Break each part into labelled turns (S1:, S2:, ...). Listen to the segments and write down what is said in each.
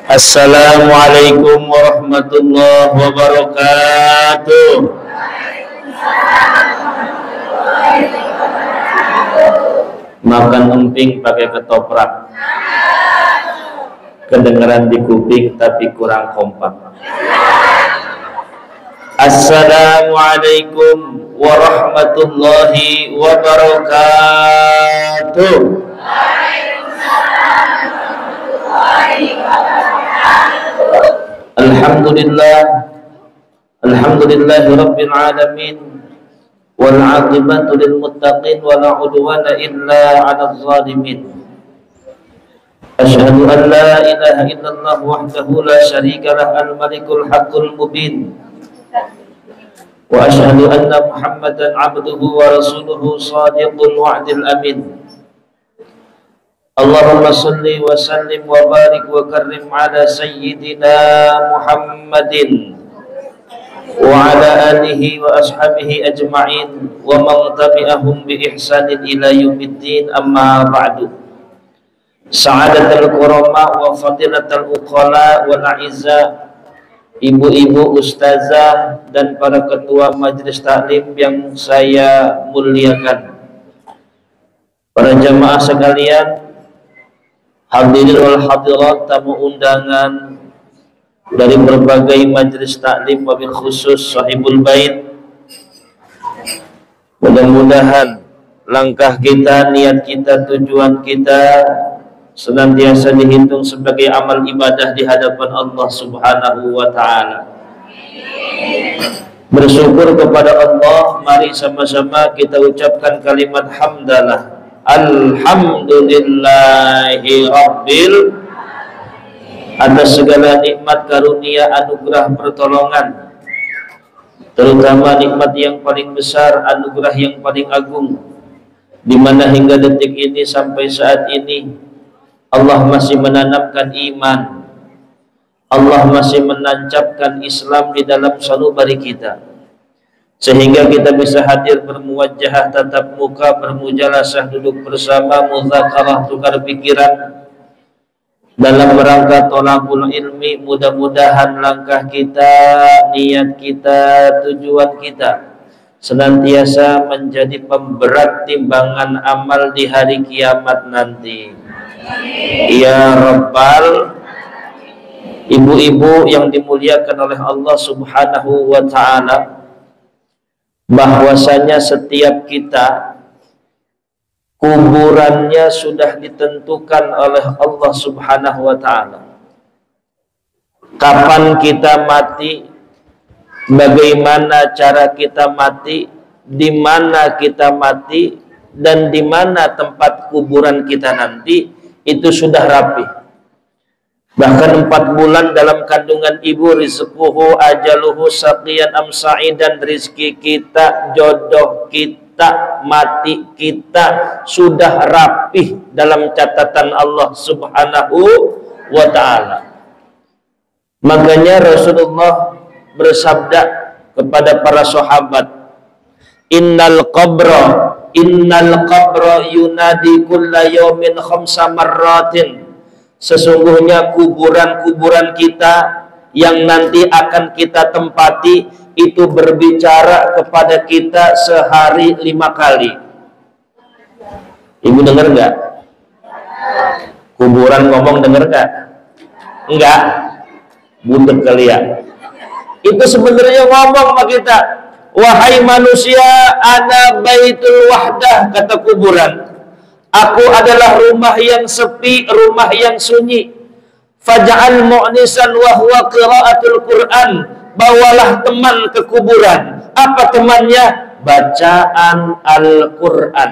S1: Assalamualaikum warahmatullahi wabarakatuh. Makan emping pakai ketoprak, kedengaran di kuping tapi kurang kompak. Assalamualaikum warahmatullahi wabarakatuh. Alhamdulillahi rabbil alamin, wal aqibatu lil muttaqin, wala udwana illa 'alal zalimin. Asyhadu an la ilaha illallah wahdahu la syarika lah, al malikul haqqul mubin, wa asyhadu anna muhammadan 'abduhu wa rasuluhu shadiqul wa'dil amin. Allahumma salli wa sallim wa barik wa karrim ala sayyidina Muhammadin wa ala alihi wa ashabihi ajma'in wa man tabi'ahum bi ihsanin ila yaumiddin, amma ba'du. Sa'adatul kurama wa fadilatul uqala wa na'izza, ibu-ibu ustazah dan para ketua majelis taklim yang saya muliakan, para jamaah sekalian, hadirin wal hadirat, tamu undangan dari berbagai majelis taklim, wabil khusus sahibul bait. Mudah-mudahan langkah kita, niat kita, tujuan kita senantiasa dihitung sebagai amal ibadah di hadapan Allah Subhanahu wa ta'ala. Bersyukur kepada Allah, mari sama-sama kita ucapkan kalimat hamdalah. Alhamdulillahi rabbil atas segala nikmat, karunia, anugerah, pertolongan, terutama nikmat yang paling besar, anugerah yang paling agung, di mana hingga detik ini sampai saat ini Allah masih menanamkan iman, Allah masih menancapkan Islam di dalam sanubari kita, sehingga kita bisa hadir bermuwajahah, tatap muka, bermujalasah, duduk bersama, muzakarah, tukar pikiran dalam rangka thalabul ilmi. Mudah-mudahan langkah kita, niat kita, tujuan kita senantiasa menjadi pemberat timbangan amal di hari kiamat nanti. Ya Rabbal. Ibu-ibu yang dimuliakan oleh Allah Subhanahu wa ta'ala, bahwasanya setiap kita kuburannya sudah ditentukan oleh Allah Subhanahu wa ta'ala. Kapan kita mati, bagaimana cara kita mati, di mana kita mati, dan di mana tempat kuburan kita nanti, itu sudah rapi. Bahkan 4 bulan dalam kandungan ibu, rizquhu ajaluhu saqiyan am sa'idan, rizki kita, jodoh kita, mati kita sudah rapih dalam catatan Allah Subhanahu wa ta'ala. Makanya Rasulullah bersabda kepada para sahabat, innal qabra yunadi kulla yawmin 5 marratin. Sesungguhnya kuburan-kuburan kita yang nanti akan kita tempati itu berbicara kepada kita sehari 5 kali. Ibu dengar nggak? Kuburan ngomong, dengar nggak? Enggak. Buntut kali ya. Itu sebenarnya ngomong sama kita. Wahai manusia, ana baitul wahdah, kata kuburan. Aku adalah rumah yang sepi, rumah yang sunyi. Faj'al mu'nisan wa huwa qiraatul Qur'an. Bawalah teman ke kuburan. Apa temannya? Bacaan Al-Qur'an.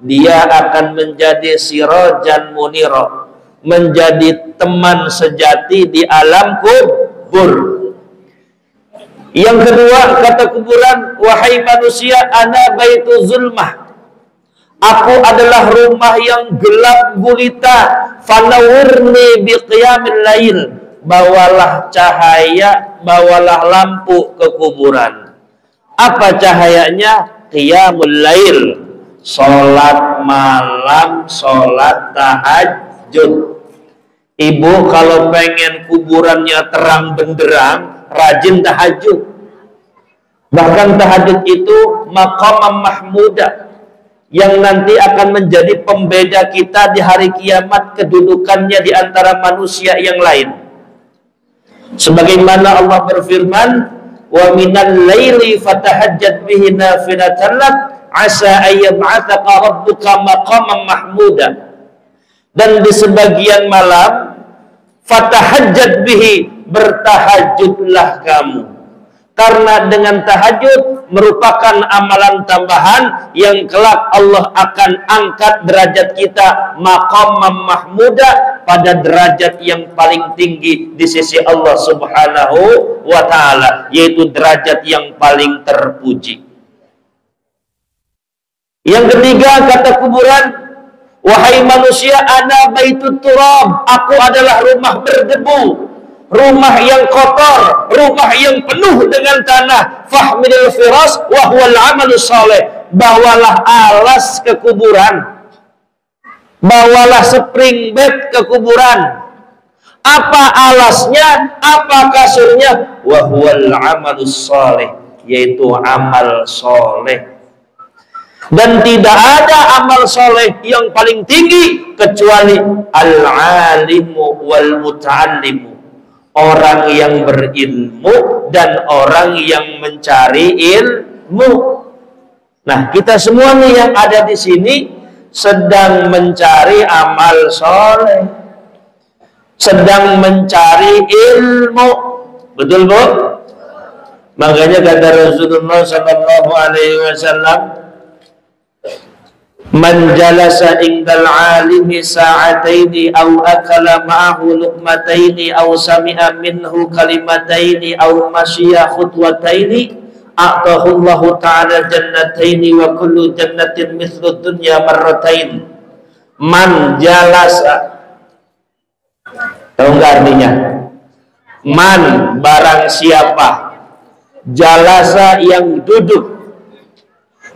S1: dia akan menjadi sirajan munira, menjadi teman sejati di alam kubur. Yang kedua, kata kuburan, wahai manusia, ana baitu zulmah, aku adalah rumah yang gelap gulita, fanawirni biqiyamil lail, bawalah cahaya, bawalah lampu ke kuburan. Apa cahayanya? Qiyamul lail, sholat malam, sholat tahajud. Ibu kalau pengen kuburannya terang benderang, rajin tahajud. Bahkan tahajud itu maqam mahmudah, yang nanti akan menjadi pembeda kita di hari kiamat, kedudukannya di antara manusia yang lain. Sebagaimana Allah berfirman, wa minal laili fatahajjat bihi nafilatan lak asa ayyab'atsaka rabbuka maqaman mahmuda. Dan di sebagian malam, fatahajjat bihi, bertahajudlah kamu, karena dengan tahajud merupakan amalan tambahan yang kelak Allah akan angkat derajat kita maqaman mahmuda, pada derajat yang paling tinggi di sisi Allah Subhanahu wa ta'ala, yaitu derajat yang paling terpuji. Yang ketiga, kata kuburan, wahai manusia, ana baitut turab, aku adalah rumah berdebu, rumah yang kotor, rumah yang penuh dengan tanah. Fahmilil firas wa huwal amalus saleh, bawalah alas ke kuburan, bawalah spring bed ke kuburan. Apa alasnya? Apa kasurnya? Wa huwal amalus saleh, yaitu amal soleh. Dan tidak ada amal soleh yang paling tinggi kecuali al-alimu wal muta'allimu, orang yang berilmu dan orang yang mencari ilmu. Nah, kita semua nih yang ada di sini sedang mencari amal soleh, sedang mencari ilmu. Betul, Bu? Makanya kata Rasulullah sallallahu alaihi wasallam, man jalasa indal alimi sa'ataini aw akala ma'ahu luqmataini aw sami'a minhu kalimataini aw masyiya khutwataini a'tahu Allahu ta'ala jannataini wa kullu jannatin mithlu dunya marratain. Man jalasa, tahu nggak artinya? Man, barang siapa, jalasa yang duduk,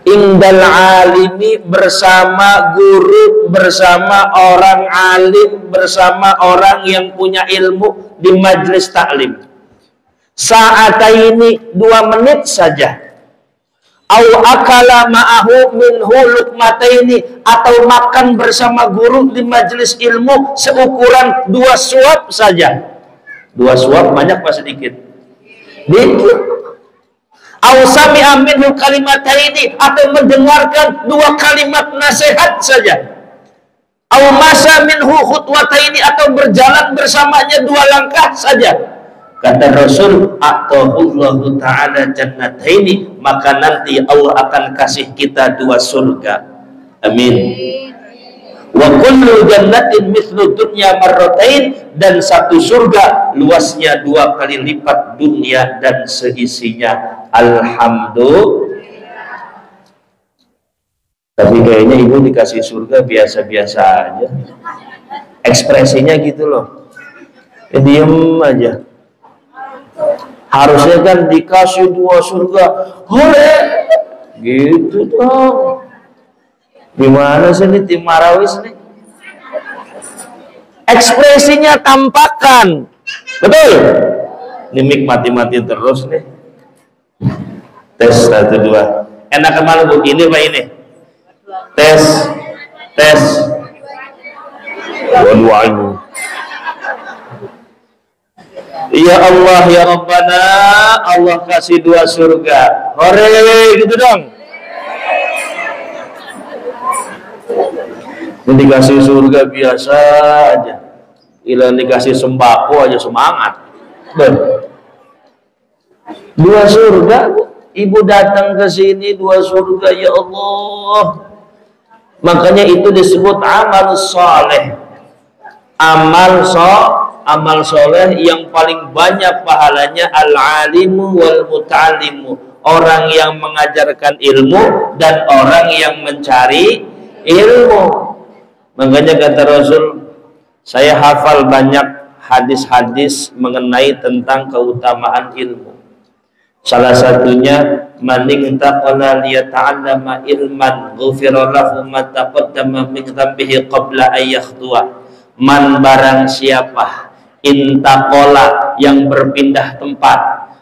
S1: indal alimi, bersama guru, bersama orang alim, bersama orang yang punya ilmu di majlis taklim, sa'ataini, 2 menit saja, au akala ma'ahu minhu luqmataini, atau makan bersama guru di majlis ilmu seukuran 2 suap saja. 2 suap banyak apa sedikit? Dikit. Au sami'a minhu kalimataini, atau mendengarkan 2 kalimat nasihat saja. Au masa minhu khutwataini, atau berjalan bersamanya 2 langkah saja. Kata Rasul, a'tahullahu ta'ala jannataini, maka nanti Allah akan kasih kita 2 surga. Amin. Wa kullu jannatin mithlu dunya marratain, dan 1 surga luasnya 2 kali lipat dunia dan seisinya. Alhamdulillah. Tapi kayaknya ibu dikasih surga biasa-biasa aja, ekspresinya gitu loh, diem aja. Harusnya kan dikasih 2 surga, hore, gitu dong. Gimana sih nih tim Marawis nih? Ekspresinya tampakkan, betul? Ini mati-mati terus nih. Tes 1 2. Enak kemana Bu? Ini Pak ini? Tes. Waduh. Ya Allah ya Rabbana, Allah kasih 2 surga. Hore, gitu dong. Ini dikasih surga biasa aja. Ilang dikasih sembako aja semangat. 2 surga, Bu. Ibu datang ke sini 2 surga, ya Allah. Makanya itu disebut amal soleh. Amal soleh yang paling banyak pahalanya al-alimu wal muta'alimu, orang yang mengajarkan ilmu dan orang yang mencari ilmu. Makanya kata Rasul, saya hafal banyak hadis-hadis mengenai tentang keutamaan ilmu. Salah satunya, man intaqala liyata'allama ilman ghufira lahu ma taqaddama min dhanbihi qabla an yakhtua. Man barang siapa intaqala yang berpindah tempat,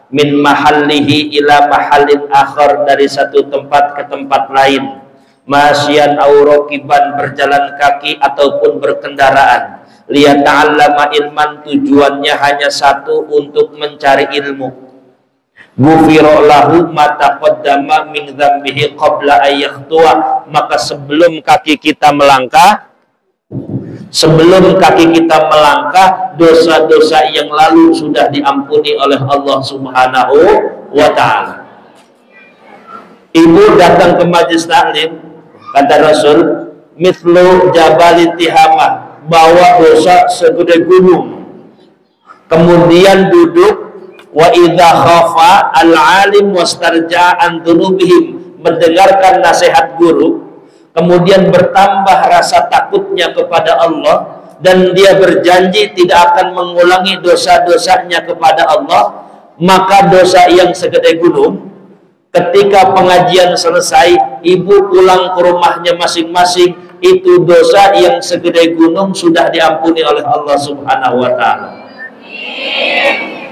S1: min mahallihi ila mahallin akhar, dari satu tempat ke tempat lain, masyian aw raqiban, berjalan kaki ataupun berkendaraan, liyata'allama ilman, tujuannya hanya satu, untuk mencari ilmu. Ghufira lahu ma taqaddama min dzambihi qabla an yakhtua, maka sebelum kaki kita melangkah, dosa-dosa yang lalu sudah diampuni oleh Allah Subhanahu wa ta'ala. Ibu datang ke majlis taklim, kata Rasul, mithlu jabali tihamah, bawa dosa segede gunung. Kemudian duduk, wa idza khafa al-alim wastarja'a an dzunubihim, mendengarkan nasihat guru, kemudian bertambah rasa takutnya kepada Allah, dan dia berjanji tidak akan mengulangi dosa-dosanya kepada Allah, maka dosa yang segede gunung, ketika pengajian selesai, ibu pulang ke rumahnya masing-masing, itu dosa yang segede gunung sudah diampuni oleh Allah Subhanahu wa ta'ala.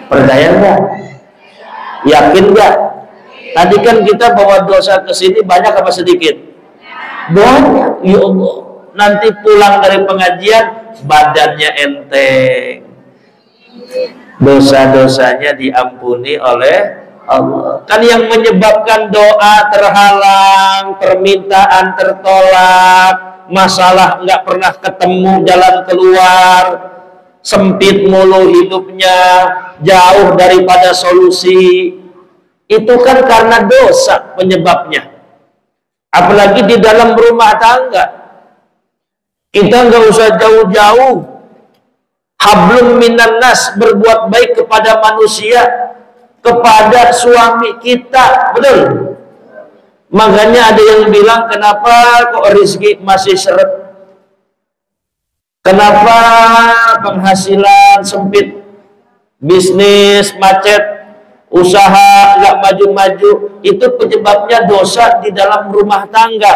S1: Percaya enggak? Yakin enggak? Tadi kan kita bawa dosa ke sini banyak apa sedikit? Banyak. Ya Allah, nanti pulang dari pengajian badannya enteng, dosa-dosanya diampuni oleh Allah. Kan yang menyebabkan doa terhalang, permintaan tertolak, masalah nggak pernah ketemu jalan keluar, sempit mulu hidupnya, jauh daripada solusi, itu kan karena dosa penyebabnya. Apalagi di dalam rumah tangga, kita nggak usah jauh-jauh, hablum minan nas, berbuat baik kepada manusia, kepada suami kita, betul? Makanya ada yang bilang, kenapa kok rezeki masih seret, kenapa penghasilan sempit, bisnis macet, usaha nggak maju-maju. Itu penyebabnya dosa di dalam rumah tangga.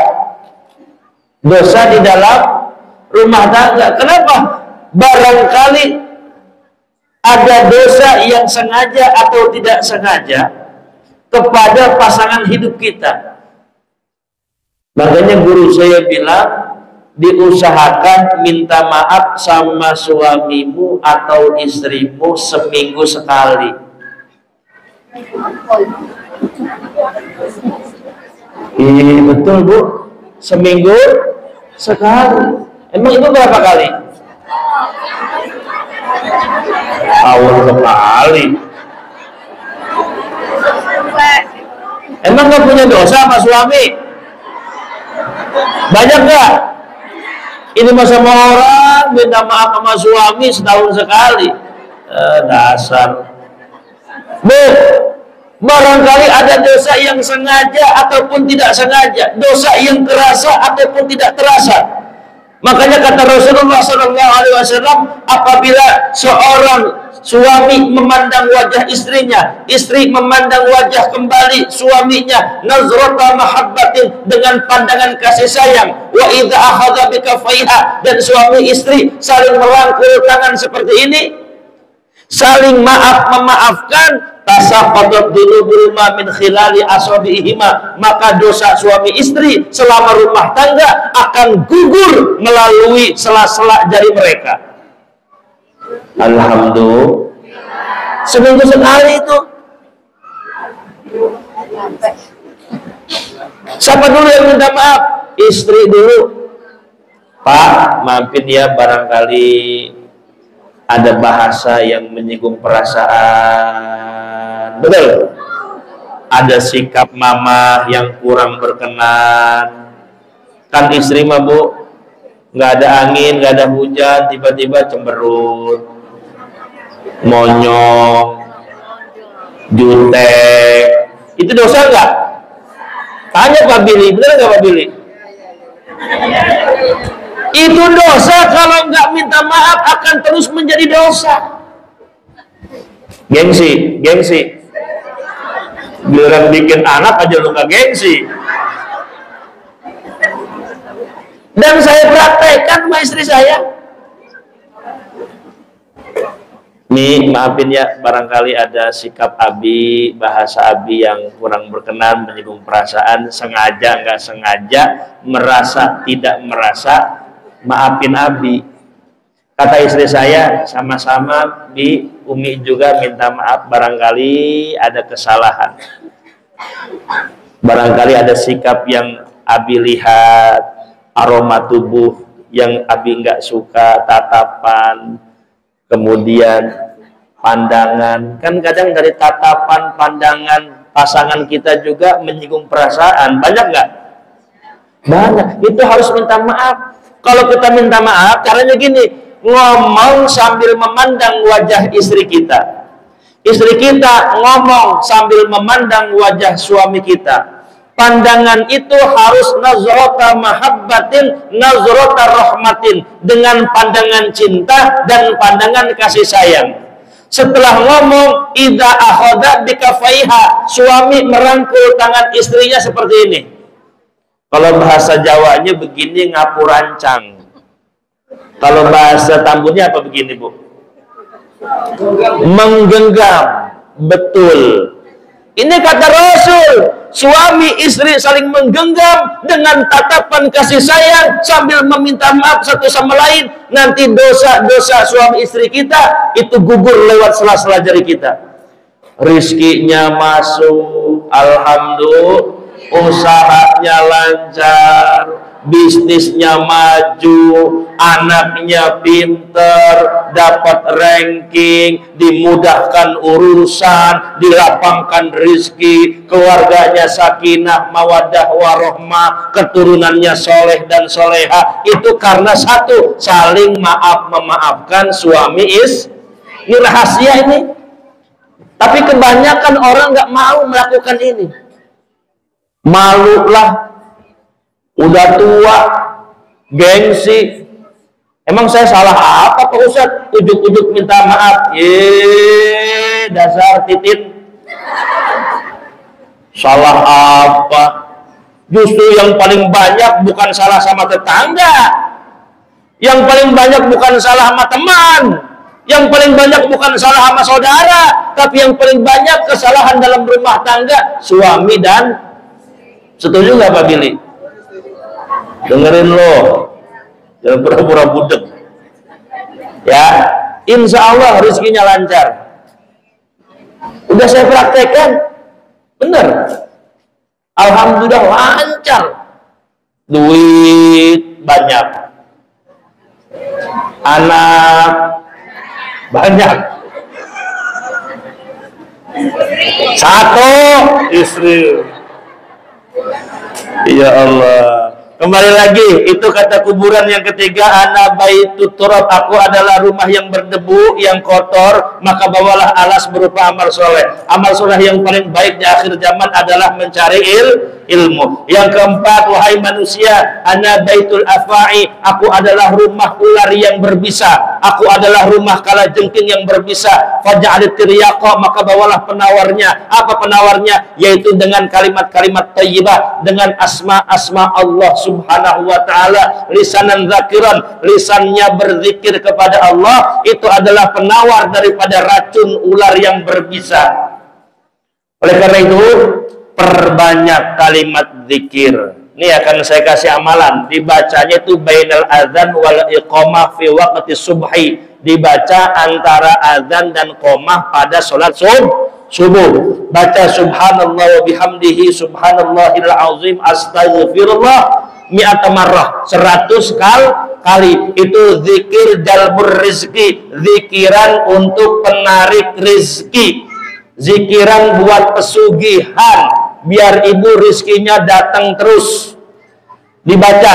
S1: Dosa di dalam rumah tangga. Kenapa? Barangkali ada dosa yang sengaja atau tidak sengaja kepada pasangan hidup kita. Makanya guru saya bilang, diusahakan minta maaf sama suamimu atau istrimu seminggu sekali. Betul Bu, seminggu sekali. Emang itu berapa kali? Awal sekali. Emang gak punya dosa sama suami? Banyak gak? Ini masa sama orang minta maaf sama suami setahun sekali. Dasar. Bu, barangkali ada dosa yang sengaja ataupun tidak sengaja, dosa yang terasa ataupun tidak terasa. Makanya kata Rasulullah SAW, apabila seorang suami memandang wajah istrinya, istri memandang wajah kembali suaminya, nazrata mahabbatin, dengan pandangan kasih sayang, wa idza akhadha bikafaiha, dan suami istri saling merangkul tangan seperti ini, saling memaafkan, tasaqadat dzunubuma min khilali asabiihima, maka dosa suami istri selama rumah tangga akan gugur melalui sela-sela jari mereka. Alhamdulillah. Seminggu sekali itu. Siapa dulu yang minta maaf? Istri dulu. Pak, maafin ya, barangkali ada bahasa yang menyinggung perasaan. Betul? Ada sikap mama yang kurang berkenan. Kan istri mah Bu, nggak ada angin, nggak ada hujan, tiba-tiba cemberut, monyong, jutek, itu dosa nggak? Tanya Pak Billy, bener nggak Pak Billy? Itu dosa, kalau nggak minta maaf akan terus menjadi dosa. Gengsi, gengsi. Giliran bikin anak aja lu nggak gengsi. Dan saya praktekkan sama istri saya. Nih, maafin ya, barangkali ada sikap Abi, bahasa Abi yang kurang berkenan, menyinggung perasaan, sengaja nggak sengaja, merasa tidak merasa, maafin Abi. Kata istri saya, sama-sama Bi, Umi juga minta maaf, barangkali ada kesalahan, barangkali ada sikap yang Abi lihat, aroma tubuh yang Abi nggak suka, tatapan, kemudian pandangan. Kan kadang dari tatapan, pandangan pasangan kita juga menyinggung perasaan. Banyak nggak? Banyak. Itu harus minta maaf. Kalau kita minta maaf, caranya gini, ngomong sambil memandang wajah istri kita. Istri kita ngomong sambil memandang wajah suami kita. Pandangan itu harus nazrata mahabbatin, nazrata rahmatin, dengan pandangan cinta dan pandangan kasih sayang. Setelah ngomong, idza akhadha bikafaiha, suami merangkul tangan istrinya seperti ini. Kalau bahasa Jawanya begini, ngapurancang. Kalau bahasa Tambunnya apa begini, Bu? Menggenggam. Betul. Ini kata Rasul, suami istri saling menggenggam dengan tatapan kasih sayang sambil meminta maaf satu sama lain. Nanti dosa-dosa suami istri kita itu gugur lewat sela-sela jari kita. Rizkinya masuk, alhamdulillah, usahanya lancar, bisnisnya maju, anaknya pinter, dapat ranking, dimudahkan urusan, dilapangkan rizki, keluarganya sakinah, mawaddah, warohmah, keturunannya soleh dan soleha. Itu karena satu, saling memaafkan suami istri. Ini rahasia ini. Tapi kebanyakan orang nggak mau melakukan ini. Malu lah, udah tua, gengsi. Emang saya salah apa Pak Ustadz? Ujuk-ujuk minta maaf. Dasar titin. Salah apa? Justru yang paling banyak bukan salah sama tetangga, yang paling banyak bukan salah sama teman, yang paling banyak bukan salah sama saudara, tapi yang paling banyak kesalahan dalam rumah tangga suami dan. Setuju nggak Pak Billy? Dengerin lo, jangan pura-pura budek. Ya, insya Allah rezekinya lancar. Udah saya praktekkan, bener. Alhamdulillah lancar. Duit banyak, anak banyak, satu istri. Ya Allah. Kembali lagi, itu kata kuburan yang ketiga, ana baitut turab, aku adalah rumah yang berdebu, yang kotor, maka bawalah alas berupa amal soleh. Amal soleh yang paling baik di akhir zaman adalah mencari ilmu. Yang keempat, wahai manusia, ana baitul afai, aku adalah rumah ular yang berbisa, aku adalah rumah kalajengking yang berbisa. Faj'alit tiryaqa, maka bawalah penawarnya. Apa penawarnya? Yaitu dengan kalimat-kalimat thayyibah, dengan asma-asma Allah Subhanahu wa ta'ala, lisanan zakiran, lisannya berzikir kepada Allah, itu adalah penawar daripada racun ular yang berbisa. Oleh karena itu, perbanyak kalimat zikir. Ini akan saya kasih amalan, dibacanya itu bainal adzan wal iqamah fi waqti subhi, dibaca antara azan dan qomah pada sholat subuh. Baca subhanallah wa bihamdihi subhanallahil azim astaghfirullah mi'ata marrah, 100 kali. Itu zikir jalbur rizki, zikiran untuk penarik rizki, zikiran buat pesugihan, biar ibu rizkinya datang terus. Dibaca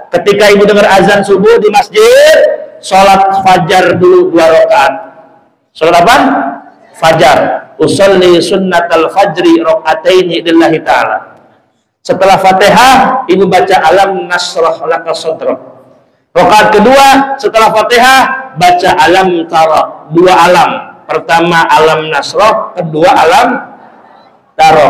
S1: ketika ibu dengar azan subuh di masjid, sholat fajar dulu 2 rakaat. Sholat apa? Fajar. Usolli sunnatal fajri rakaataini lillahi ta'ala. Setelah Fatihah, ibu baca alam nasrah laka sadrak. Rakaat kedua setelah Fatihah baca alam tara, 2 alam. Pertama alam nasrah, kedua alam tara.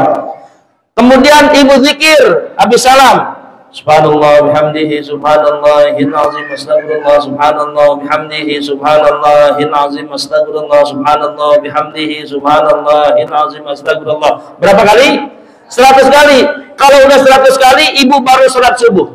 S1: Kemudian ibu zikir habis salam. Subhanallah bihamdihi subhanallahil azim astagfirullah subhanallah bihamdihi subhanallahil azim astagfirullah subhanallah bihamdihi subhanallahil azim astagfirullah. Berapa kali? 100 kali. Kalau udah 100 kali ibu baru sholat subuh.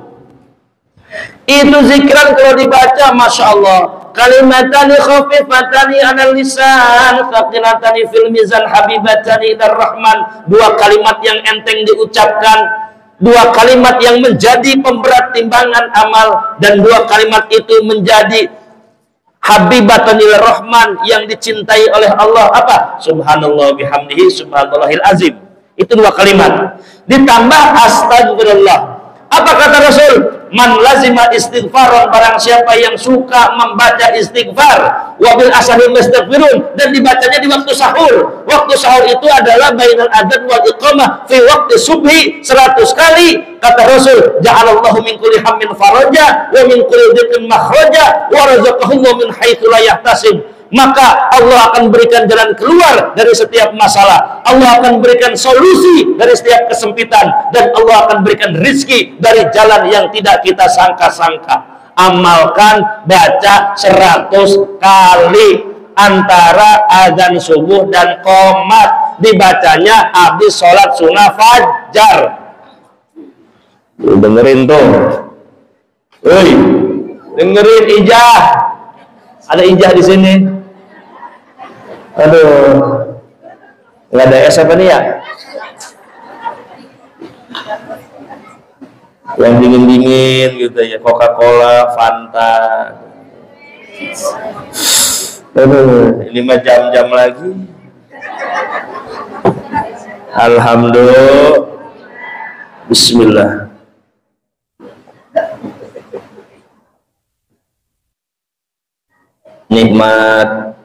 S1: Itu zikran kalau dibaca Masya Allah. Kalimatani khafifatani anal lisan, thaqilatani fil mizan, habibatani ilar rahman. 2 kalimat yang enteng diucapkan, 2 kalimat yang menjadi pemberat timbangan amal, dan 2 kalimat itu menjadi habibatan ilar rahman, yang dicintai oleh Allah. Apa? Subhanallah bihamdihi subhanallahil azim. Itu 2 kalimat. Ditambah astagfirullah. Apa kata Rasul? Man lazima istighfaran, barang siapa yang suka membaca istighfar, wabil asahil mustaghfirun, dan dibacanya di waktu sahur. Waktu sahur itu adalah bainal adzan wal iqamah fi waktu subhi 100 kali. Kata Rasul, ja'alallahu min kulli hammin faraja wa min kulli dhiqin makhraja wa razaqahu min haitsu la yahtasib. Maka Allah akan berikan jalan keluar dari setiap masalah. Allah akan berikan solusi dari setiap kesempitan. Dan Allah akan berikan rizki dari jalan yang tidak kita sangka-sangka. Amalkan, baca 100 kali antara azan subuh dan qomat. Dibacanya habis sholat sunnah fajar. Dengerin tuh. Woi, dengerin ijah. Ada ijah di sini. Aduh, nggak ada es apa nih ya? Yang dingin-dingin gitu ya, Coca-Cola, Fanta. Aduh, ini mah jam-jam lagi. Alhamdulillah. Bismillah. Nikmat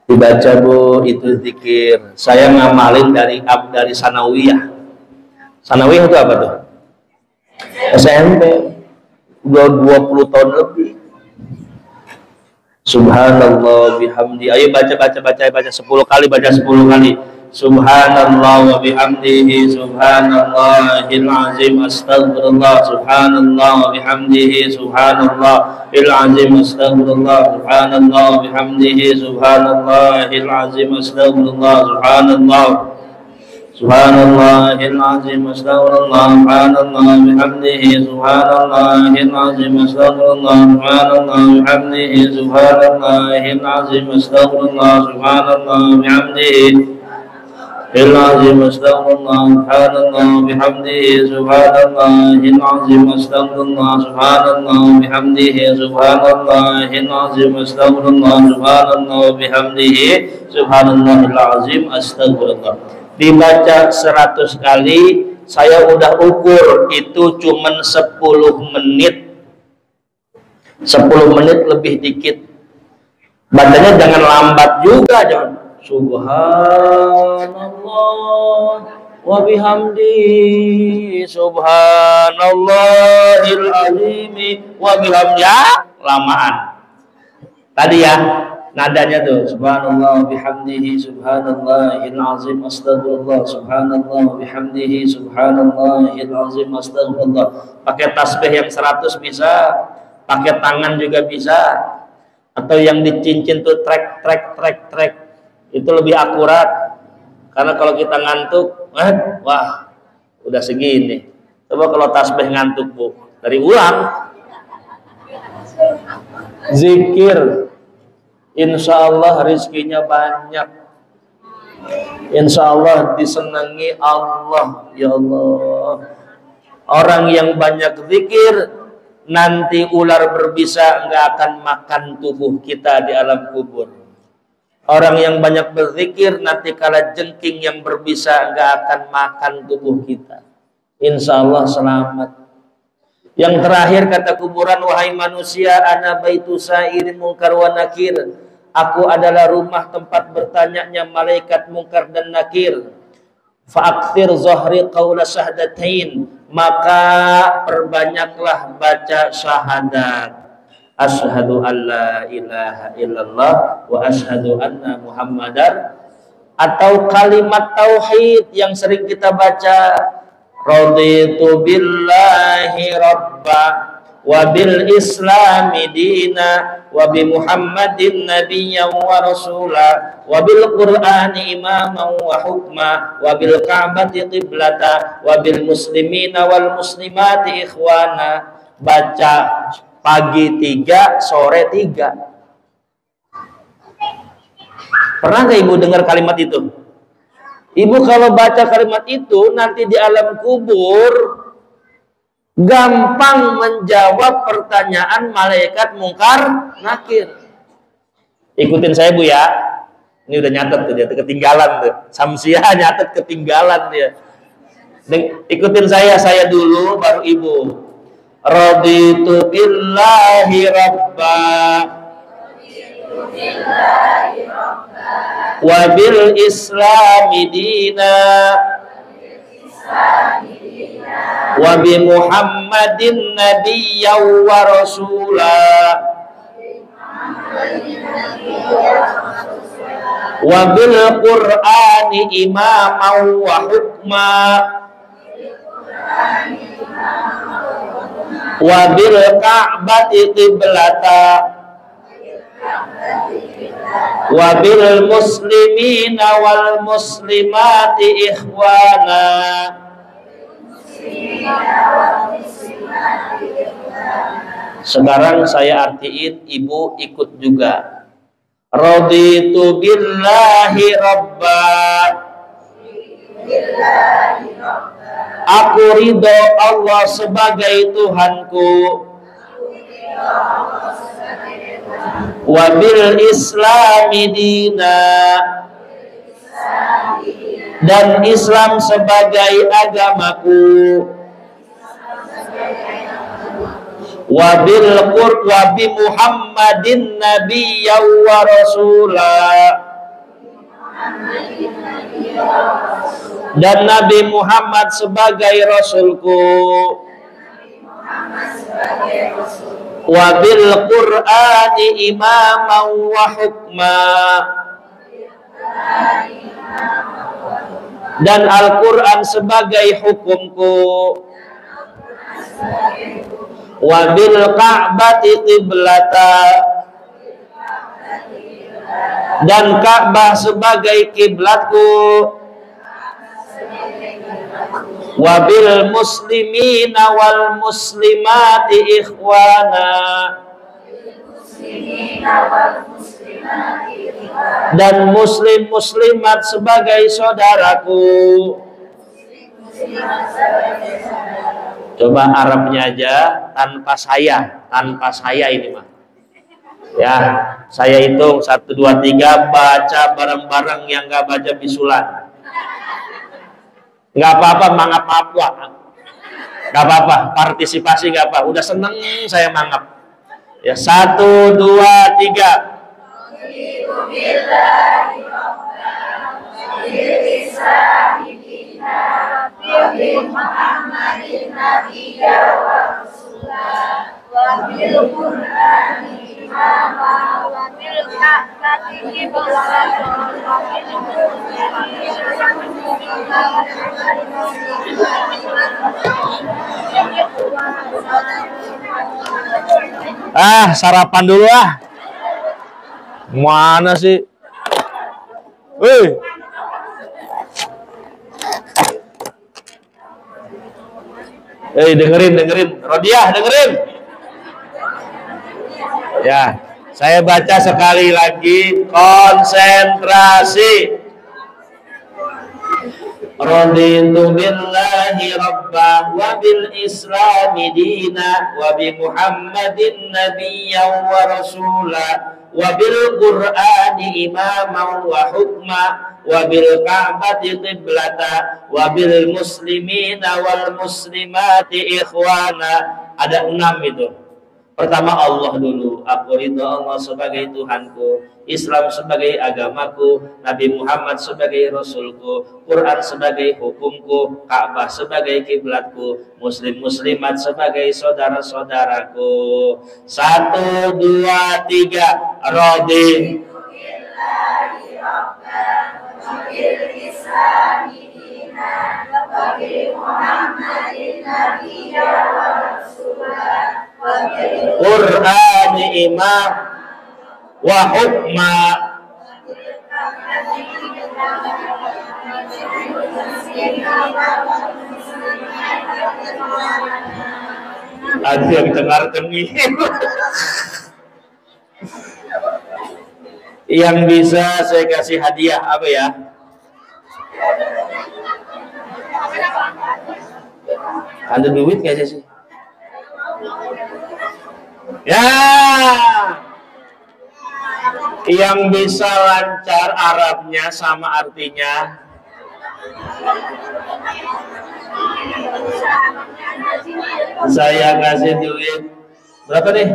S1: dibaca Bu, itu zikir. Saya ngamalin dari sanawiyah. Sanawiyah itu apa tuh? SMP. Udah 20 tahun lebih. Subhanallah bihamdi. Ayo baca 10 kali, baca 10 kali. Subhanallah wa bihamdihi subhanallahil azim astaghfirullah subhanallah wa bihamdihi subhanallahil azim astaghfirullah subhanallah wa bihamdihi subhanallahil azim astaghfirullah subhanallah subhanallahil azim astaghfirullah subhanallah wa bihamdihi subhanallahil azim astaghfirullah subhanallah wa bihamdihi subhanallahil azim astaghfirullah subhanallah wa bihamdihi العظيم استغفر الله سبحان الله بحمده سبحان الله العظيم استغفر الله سبحان الله بحمده سبحان الله العظيم استغفر الله سبحان الله بحمده سبحان الله العظيم استغفر الله. Dibaca 100 kali, saya udah ukur itu cuman 10 menit. 10 menit lebih dikit. Bacanya jangan lambat juga, jangan Subhanallah wa bihamdihi subhanallahil azimi wa bihamdihi. Lamaan tadi ya nadanya tuh, subhanallah bihamdihi subhanallahil azim astagfirullah subhanallah bihamdihi subhanallahil azim astagfirullah. Pakai tasbih yang 100 bisa, pakai tangan juga bisa, atau yang dicincin tuh trek itu lebih akurat. Karena kalau kita ngantuk, wah udah segini. Coba kalau tasbih ngantuk Bu, dari ulang. Zikir, insya Allah rizkinya banyak, insya Allah disenangi Allah. Ya Allah, orang yang banyak zikir, nanti ular berbisa nggak akan makan tubuh kita di alam kubur. Orang yang banyak berzikir, nanti kala jengking yang berbisa nggak akan makan tubuh kita. Insya Allah selamat. Yang terakhir kata kuburan, wahai manusia, ana baitu sa'irin munkar wa nakir. Aku adalah rumah tempat bertanyanya malaikat munkar dan nakir. Fa'akthir zahri qawla syahadatain. Maka perbanyaklah baca syahadat. Asyhadu an la ilaha illallah wa asyhadu anna muhammadar. Atau kalimat tauhid yang sering kita baca, raditu billahi rabba wa bil islami dina wa bi muhammadin nabiyyan wa rasula wa bil qur'ani imaman wa hukma wa bil ka'bati qiblata wa bil muslimina wal muslimati ikhwana. Baca pagi 3, sore 3. Pernah nggak ibu dengar kalimat itu? Ibu kalau baca kalimat itu nanti di alam kubur gampang menjawab pertanyaan malaikat mungkar nakir. Ikutin saya Bu ya. Ini udah nyatet tuh dia, ketinggalan tuh. Samsiah nyatet ketinggalan dia. Ikutin saya dulu baru ibu. Raditu billahi rabba wa bil islami dina wa bi muhammadin nabiyyan wa rasula wa bil qur'ani imaman wa hukma wa bil ka'bati qiblata wa bil muslimina wal muslimati ikhwana. Sekarang saya artiin, ibu ikut juga. Raditu billahi rabba. Aku ridho Allah sebagai Tuhanku. Wabil islami dina, dan Islam sebagai agamaku. Wabil wabi Muhammadin nabiyyan wa rasula, dan Nabi Muhammad sebagai rasulku. Wabil qur'ani imaman wa hukma, dan Al-Quran sebagai hukumku. Wabil ka'bati qiblata, dan Ka'bah sebagai kiblatku. Wabil muslimina wal muslimati ikhwana, dan muslim muslimat sebagai saudaraku. Coba Arabnya aja tanpa saya ini mah. Ya, saya hitung 1, 2, 3, baca bareng-bareng, yang nggak baca bisulan. Nggak apa-apa, mangap apa, nggak apa-apa, partisipasi nggak apa, udah seneng saya mangap. Ya, 1, 2, 3. Sarapan dulu ah. Mana sih? Wih. Dengerin. Rodiah, dengerin. Ya, saya baca sekali lagi, konsentrasi. Raditu billahi rabba wa bil islami dina wa bi muhammadin nabiyyan wa rasula wa bil qur'ani imaman wa hukma wa bil ka'bati qiblata wa bil muslimina wal muslimati ikhwana. ada 6 itu. Pertama Allah dulu, aku ridho Allah sebagai Tuhanku, Islam sebagai agamaku, Nabi Muhammad sebagai Rasulku, Quran sebagai hukumku, Ka'bah sebagai kiblatku, muslim-muslimat sebagai saudara-saudaraku. 1, 2, 3, Rodin Qur'an imam wa hukma. Ada yang dengar-dengi. Yang bisa saya kasih hadiah apa ya? Ada duit gak sih? Ya, yang bisa lancar Arabnya sama artinya. Saya kasih duit berapa nih?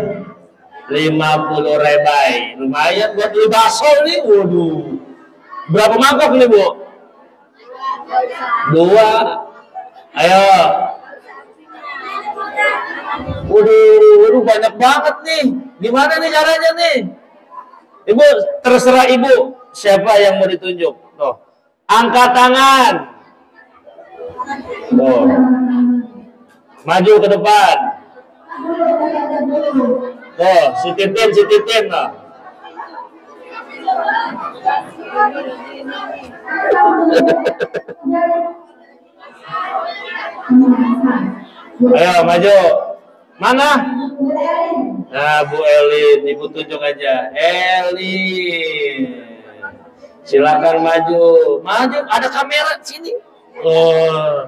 S1: 50 rebai. Lumayan buat beli bakso nih. Waduh. Berapa mangkok nih, Bu? 2. Ayo. Waduh, banyak banget nih. Gimana nih caranya nih? Ibu, terserah Ibu. Siapa yang mau ditunjuk? Tuh. Angkat tangan. Tuh. Maju ke depan. Tuh, si Titin loh. Ayo maju. Mana? Nah, Bu Elin, Ibu tunjuk aja. Elin. Silakan maju. Maju, ada kamera sini. Oh,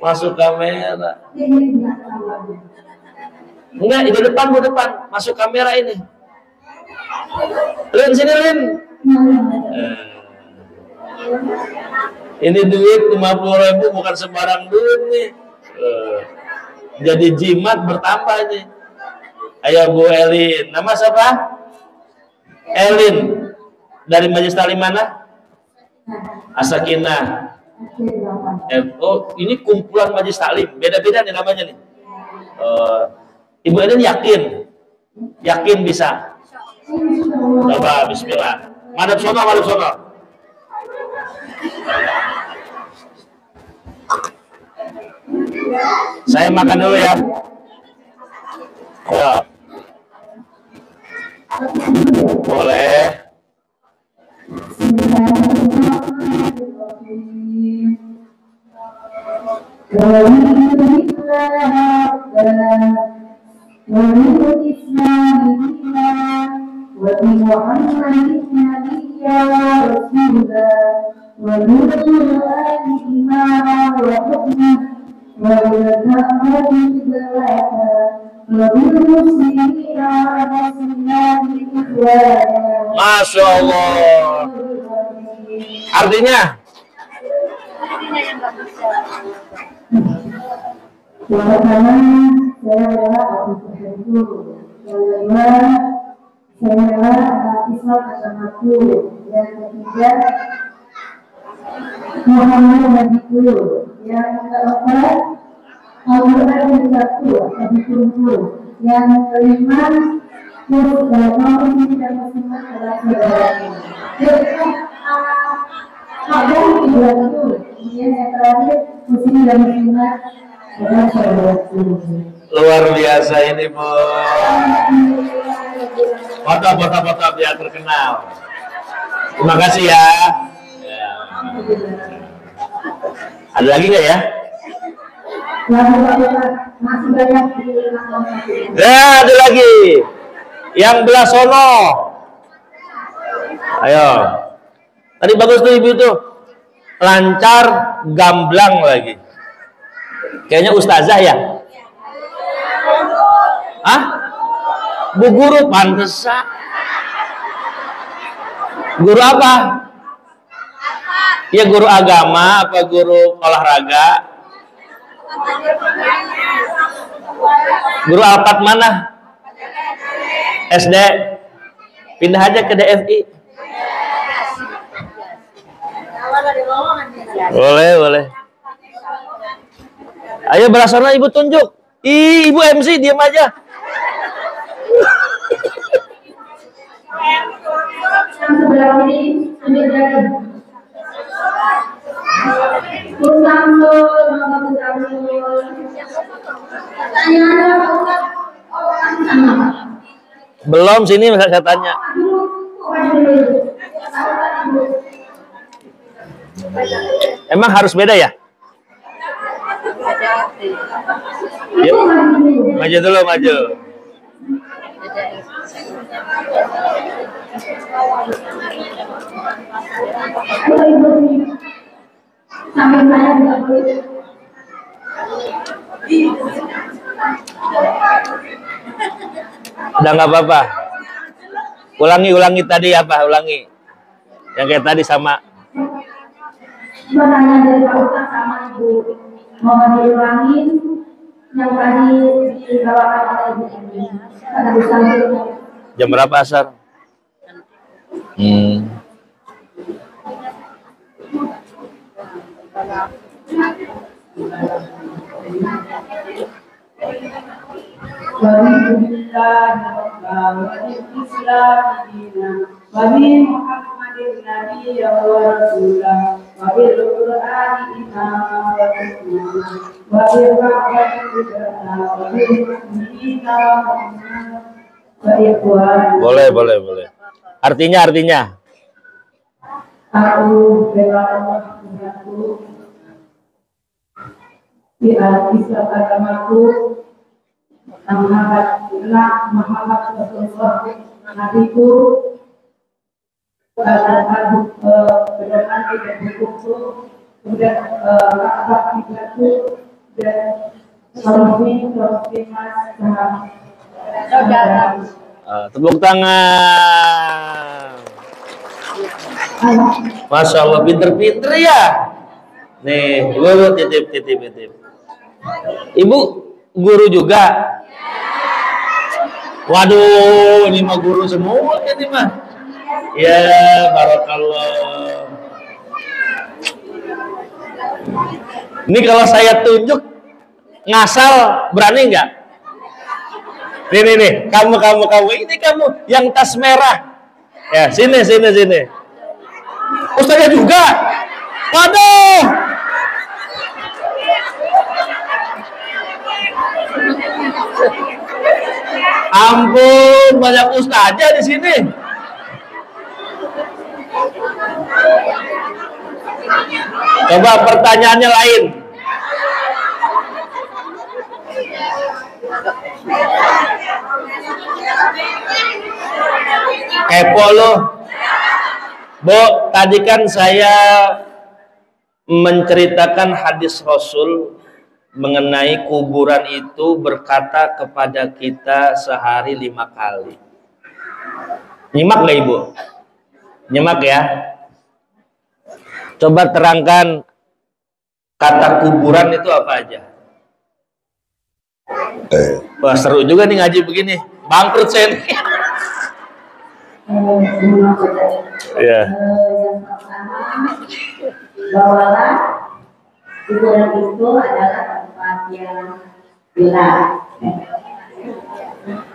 S1: masuk kamera. Enggak, di depan, Bu depan. Masuk kamera ini. Lin, sini Lin. Ini duit 50.000 bukan sembarang duit nih. Jadi jimat bertambah nih. Ayo Bu Elin. Nama siapa? Elin. Dari Majelis Taklim mana? As-Sakinah. Oh, ini kumpulan Majelis Taklim. Beda-beda nih namanya nih. Ibu Elin yakin? Yakin bisa? Coba bismillah. Madep sono. Saya makan dulu ya. Ya. Boleh. Masya Allah. Artinya? Yang pertama, saya adalah Abu Sahibul. Yang kedua, saya adalah Islam agamaku. Yang ketiga, Muhammad Nabiku. Yang keempat, Al-Quran Nabiku, Nabiku. Yang kelima, kaum muslimin dan muslimat adalah saudaranya. Ada tiga itu. Kemudian yang terakhir, muslim dan muslimat adalah saudaraku. Luar biasa ini, Bu. Foto biar terkenal. Terima kasih ya. Ada lagi nggak ya? Masih banyak. Ya, ada lagi. Yang belah sono. Ayo. Tadi bagus tuh Ibu tuh. Lancar, gamblang lagi. Kayaknya ustazah ya? Hah? Bu guru pantesan. Guru apa? Ya guru agama apa guru olahraga? Guru Alphard mana? SD. Pindah aja ke DFI. Boleh, boleh. Ayo berasana ibu tunjuk. Ih, ibu MC diam aja. Belum, sini saya tanya. Emang harus beda ya? Yuk, maju dulu, maju. Udah nggak apa-apa. Ulangi tadi apa? Ulangi. Yang kayak tadi sama.
S2: Pertanyaan dari Pak Ustaz sama Ibu mohon diulangin yang tadi dibawakan oleh Ibu ini. Pada
S1: Jam berapa asar? Boleh. Artinya.
S2: Aku bela Allah Tuhanku, di Islam agamaku, Muhammad Rasulullah Nabiku, berdoa tidak berkumpul, kemudian Ka'bah kiblatku dan
S1: tepuk tangan. Masya Allah, pinter-pinter ya. Nih, ibu titip. Ibu guru juga. Waduh, ini mah guru semua ini mah. Ya, barakallah. Ini kalau saya tunjuk ngasal berani nggak? Nih, kamu ini kamu yang tas merah. Ya, sini. Ustaznya juga. Waduh. Ampun, banyak ustaznya di sini. Coba pertanyaannya lain. Kepo lo. Bu, tadi kan saya menceritakan hadis Rasul mengenai kuburan itu berkata kepada kita sehari 5 kali. Nyimak gak ibu? Nyimak ya. Coba terangkan kata kuburan itu apa aja. Wah, seru juga nih ngaji begini. Bangkrut saya nih. Ya.
S2: Yang pertama, bawalah kuburan itu adalah tempat yang gelap.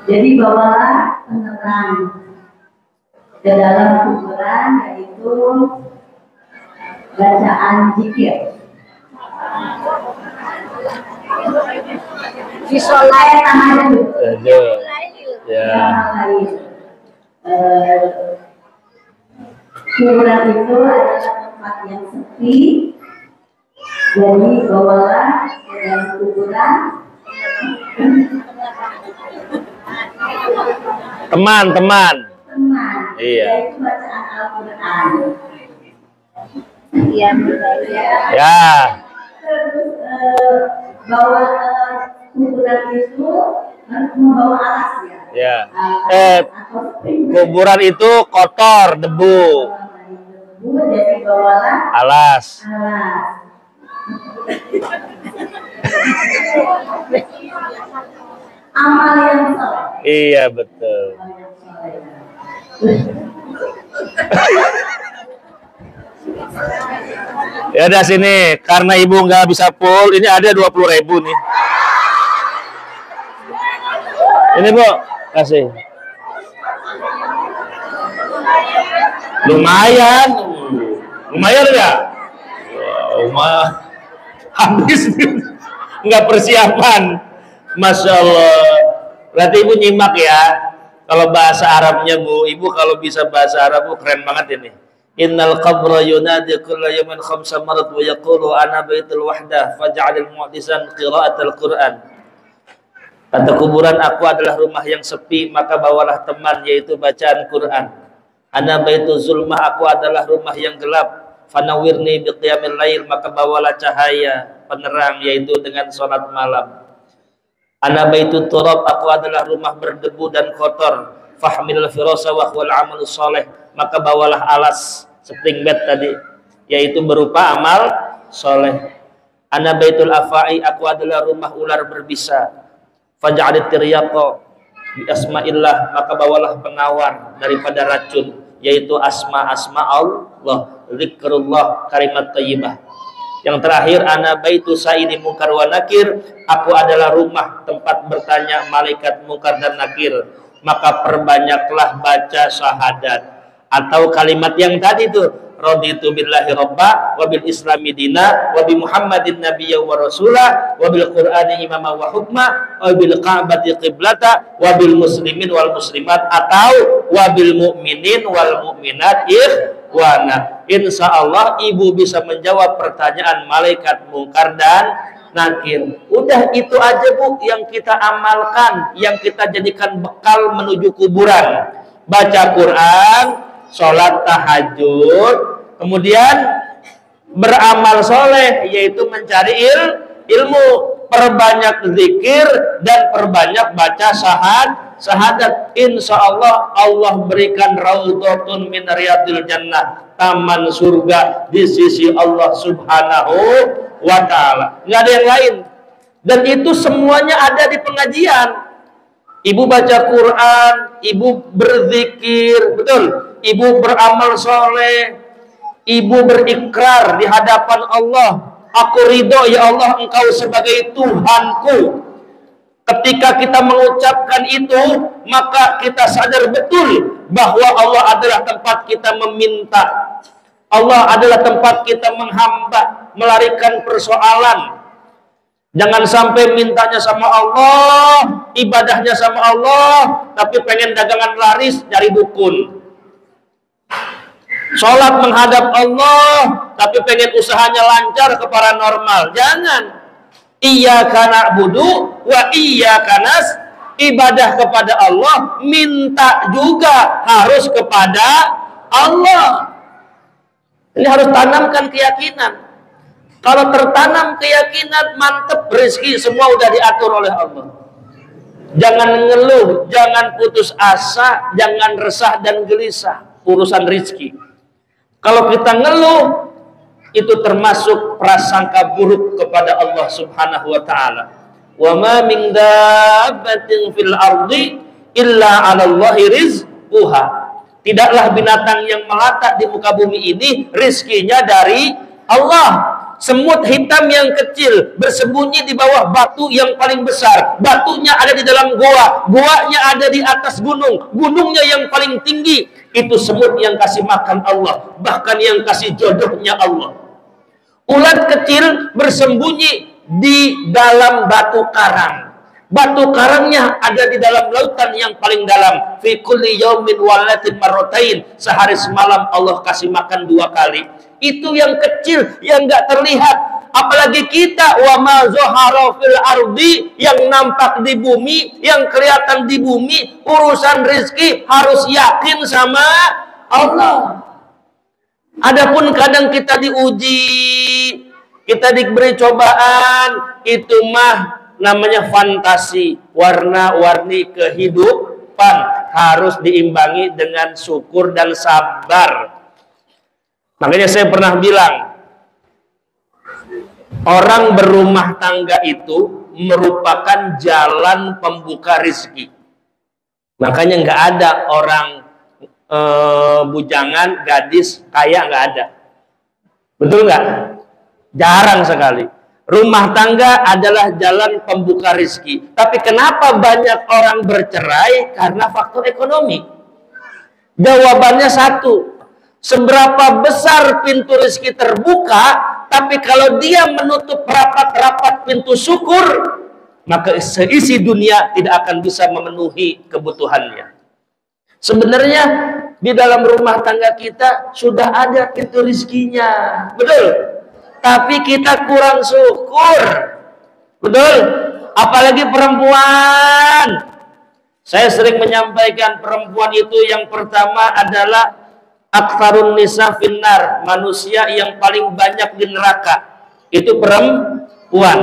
S2: Jadi bawalah penerang ke dalam kuburan, yaitu bacaan zikir. Disolai tangan dulu.
S1: Ya.
S2: Kuburan itu adalah tempat yang sepi. Jadi bawalah ke dalam kuburan
S1: Teman. Iya.
S2: Yaitu bacaan Al-Quran.
S1: Ya.
S2: Terus bawa kuburan itu membawa alas ya.
S1: Ya. Kuburan itu kotor, debu.
S2: Jadi bawalah
S1: Alas.
S2: Amal yang soleh.
S1: Iya betul. Ya udah sini, karena ibu nggak bisa full, ini ada 20.000 nih. Ini bu, kasih. Lumayan, lumayan ya. Wow, habis nggak persiapan. Masya Allah. Berarti ibu nyimak ya. Kalau bahasa Arabnya bu, ibu kalau bisa bahasa Arab bu keren banget ini. Innal qabra yunadi kulla yawmin khamsa marat wa yaqulu ana baitul wahdah faj'alil mu'tizan qira'atal Qur'an. Kata kuburan aku adalah rumah yang sepi, maka bawalah teman yaitu bacaan Quran. Ana baitul zulmah, aku adalah rumah yang gelap. Fanawirni biqiyamil lail, maka bawalah cahaya penerang yaitu dengan salat malam. Ana baitul turab, aku adalah rumah berdebu dan kotor. Fahmil firasa wa wal amal soleh, maka bawalah alas spring bed tadi yaitu berupa amal soleh. Ana baitul afai, aku adalah rumah ular berbisa. Faj'alit tiryaqa bi asma'illah, maka bawalah penawar daripada racun yaitu asma Allah, zikrullah, kalimat thayyibah. Yang terakhir, ana baitu sa'idi munkar wa nakir, aku adalah rumah tempat bertanya malaikat munkar dan nakir, maka perbanyaklah baca syahadat atau kalimat yang tadi tuh, raditu billahi rabba wa bil islami dina wa bi muhammadin nabiyya wa rasulah wa bil qur'ani imama wa hukma wa bil ka'bati qiblata wa bil muslimin wal muslimat atau wa bil mu'minin wal mu'minat ikhwana. Insyaallah ibu bisa menjawab pertanyaan malaikat mungkar dan nakir. Udah itu aja bu yang kita amalkan, yang kita jadikan bekal menuju kuburan. Baca Quran, sholat tahajud, kemudian beramal soleh yaitu mencari ilmu, perbanyak zikir dan perbanyak baca syahadat. Insya Allah Allah berikan raudhatun min riyadil jannah, taman surga di sisi Allah Subhanahu wa ta'ala. Nggak ada yang lain, dan itu semuanya ada di pengajian. Ibu baca Quran, ibu berzikir, betul, ibu beramal soleh, ibu berikrar di hadapan Allah, aku ridho ya Allah engkau sebagai Tuhanku. Ketika kita mengucapkan itu, maka kita sadar betul bahwa Allah adalah tempat kita meminta, Allah adalah tempat kita menghamba, melarikan persoalan. Jangan sampai mintanya sama Allah, ibadahnya sama Allah, tapi pengen dagangan laris cari dukun. Sholat menghadap Allah, tapi pengen usahanya lancar ke paranormal. Jangan. Iyyaka na'budu wa iyyaka nasta'in. Ibadah kepada Allah, minta juga harus kepada Allah. Ini harus tanamkan keyakinan. Kalau tertanam keyakinan, mantep, rezeki semua udah diatur oleh Allah. Jangan ngeluh, jangan putus asa, jangan resah dan gelisah urusan rezeki. Kalau kita ngeluh, itu termasuk prasangka buruk kepada Allah Subhanahu wa ta'ala. Wa ma min dabbatin fil ardi illa 'alallahi rizquha. Tidaklah binatang yang melata di muka bumi ini rizkinya dari Allah. Semut hitam yang kecil bersembunyi di bawah batu yang paling besar. Batunya ada di dalam goa, goanya ada di atas gunung, gunungnya yang paling tinggi. Itu semut yang kasih makan Allah, bahkan yang kasih jodohnya Allah. Ulat kecil bersembunyi di dalam batu karang. Batu karangnya ada di dalam lautan yang paling dalam. Fi kulli yaumin walatin marratain. Sehari semalam Allah kasih makan 2 kali. Itu yang kecil, yang nggak terlihat. Apalagi kita, wa ma zahara fil ardi, yang nampak di bumi, yang kelihatan di bumi. Urusan rezeki harus yakin sama Allah. Adapun kadang kita diuji, kita diberi cobaan, itu mah namanya fantasi, warna-warni kehidupan, harus diimbangi dengan syukur dan sabar. Makanya saya pernah bilang,
S3: Orang berumah tangga itu merupakan jalan pembuka rizki. Makanya nggak ada orang bujangan, gadis, kaya, nggak ada. Betul nggak? Jarang sekali. Rumah tangga adalah jalan pembuka rizki. Tapi kenapa banyak orang bercerai? Karena faktor ekonomi. Jawabannya satu. Seberapa besar pintu rizki terbuka, tapi kalau dia menutup rapat-rapat pintu syukur, maka seisi dunia tidak akan bisa memenuhi kebutuhannya. Sebenarnya di dalam rumah tangga kita sudah ada pintu rizkinya, betul? Tapi kita kurang syukur, betul? Apalagi perempuan. Saya sering menyampaikan perempuan itu yang pertama adalah aktsarun nisa finnar, manusia yang paling banyak di neraka. Itu perempuan.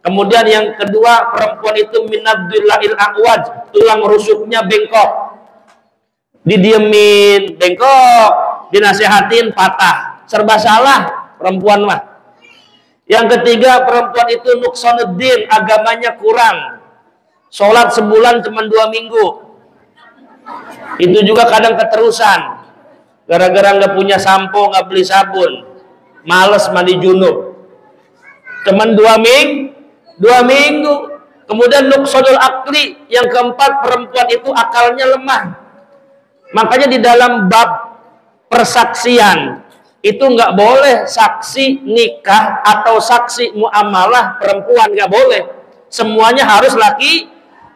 S3: Kemudian yang kedua, perempuan itu minabdillahil a'waj, tulang rusuknya bengkok. Didiemin bengkok, dinasehatin patah. Serba salah perempuan mah. Yang ketiga, perempuan itu nuksanuddin, agamanya kurang. Sholat sebulan cuma 2 minggu. Itu juga kadang keterusan. Gara-gara nggak punya sampo, nggak beli sabun, males mandi junub. Cuman 2 minggu. Kemudian nuqsadul akli, yang keempat, perempuan itu akalnya lemah. Makanya di dalam bab persaksian itu nggak boleh saksi nikah atau saksi muamalah perempuan, nggak boleh. Semuanya harus laki,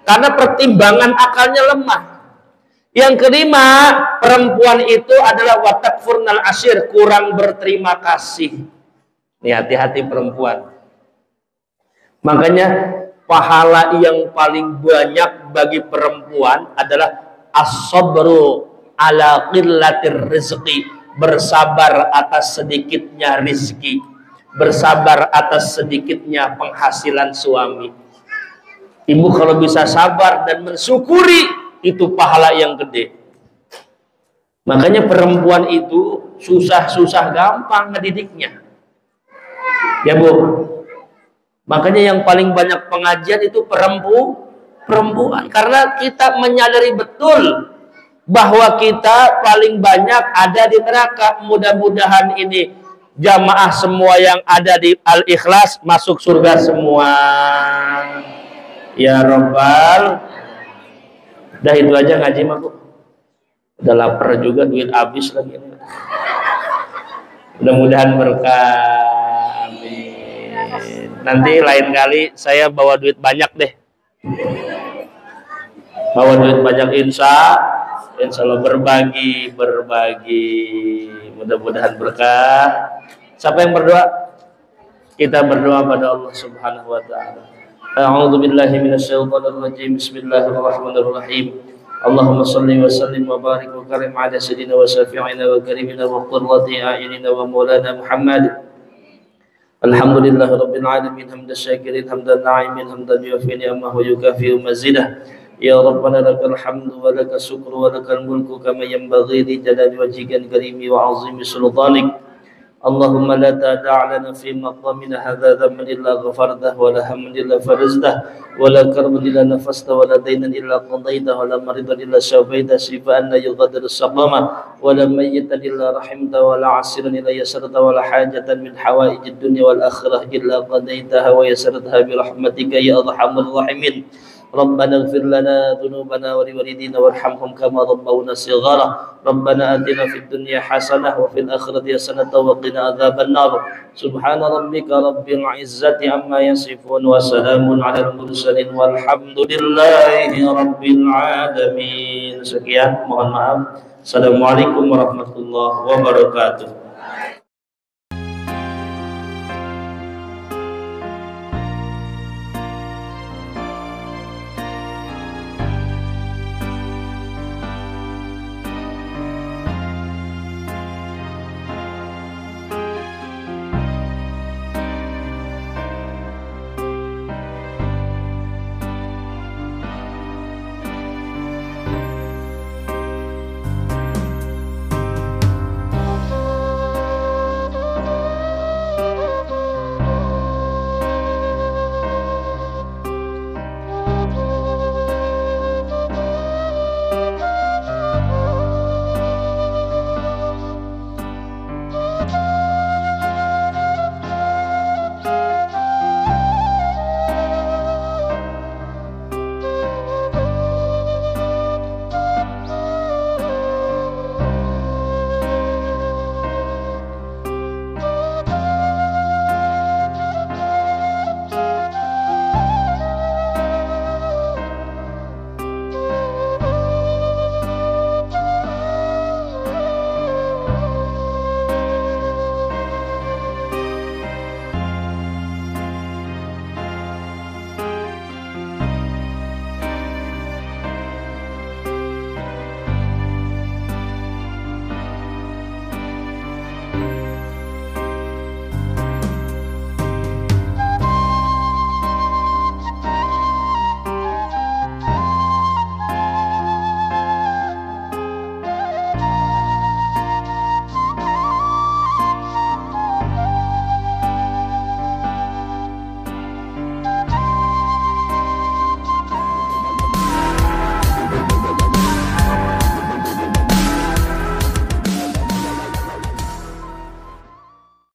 S3: karena pertimbangan akalnya lemah. Yang kelima, perempuan itu adalah watakfurnal asyir, kurang berterima kasih. Nih, hati-hati perempuan. Makanya pahala yang paling banyak bagi perempuan adalah as-sabru ala qillatir rizqi, bersabar atas sedikitnya rizki, bersabar atas sedikitnya penghasilan suami. Ibu kalau bisa sabar dan mensyukuri, itu pahala yang gede. Makanya perempuan itu susah-susah gampang ngedidiknya. Ya Bu. Makanya yang paling banyak pengajian itu perempuan. Karena kita menyadari betul bahwa kita paling banyak ada di neraka. Mudah-mudahan ini jamaah semua yang ada di Al-Ikhlas masuk surga semua. Ya Rabbal. Udah itu aja ngaji mah Bu. Udah lapar juga, duit habis lagi. Mudah-mudahan berkah. Amin. Nanti lain kali saya bawa duit banyak deh. Bawa duit banyak insya Allah berbagi. Mudah-mudahan berkah. Siapa yang berdoa? Kita berdoa pada Allah Subhanahu wa taala. A'udzu billahi minasyaitonir rajim. Bismillahirrahmanirrahim. Allahumma shalli wa sallim wa barik wa karim ala sayyidina wa syafi'ina wa karimina wa qurrati a'yunina wa maulana Muhammad. Alhamdulillahi rabbil alamin, hamdan syakirin, hamdan na'imin, hamdan yuwaffi ni'amahu wa yukafi'u mazidah. Ya Rabbana lakal hamdu wa lakal syukru wa lakal mulku kama yanbaghi li jalali wajhika al-karimi wa 'azimi sultanik. Allahumma la tada'a lana fi maqamina hadza dhanban illa ghafartahu wa la hamdan illa faraztahu wa la karban illa nafastahu wa la daynan illa qadaytahu wa la maridan illa shafaitahu shifaan la yughadiru saqama wa la mayyitan illa rahimtahu wa la 'asiran illa yasartahu wa la hajatan min hawaijid dunya wal akhirah illa qadaytaha wa yasartaha bi rahmatika ya arhamar rahimin. ربنا اغفر لنا ذنوبنا ولوالدينا وارحمهم كما ربونا صغارا ربنا آتنا في الدنيا حسنة وفي الآخرة حسنة وقنا عذاب النار سبحان ربك رب العزة عما يصفون وسلام على المرسلين والحمد لله رب العالمين. Sekian, mohon maaf. Assalamualaikum warahmatullahi wabarakatuh.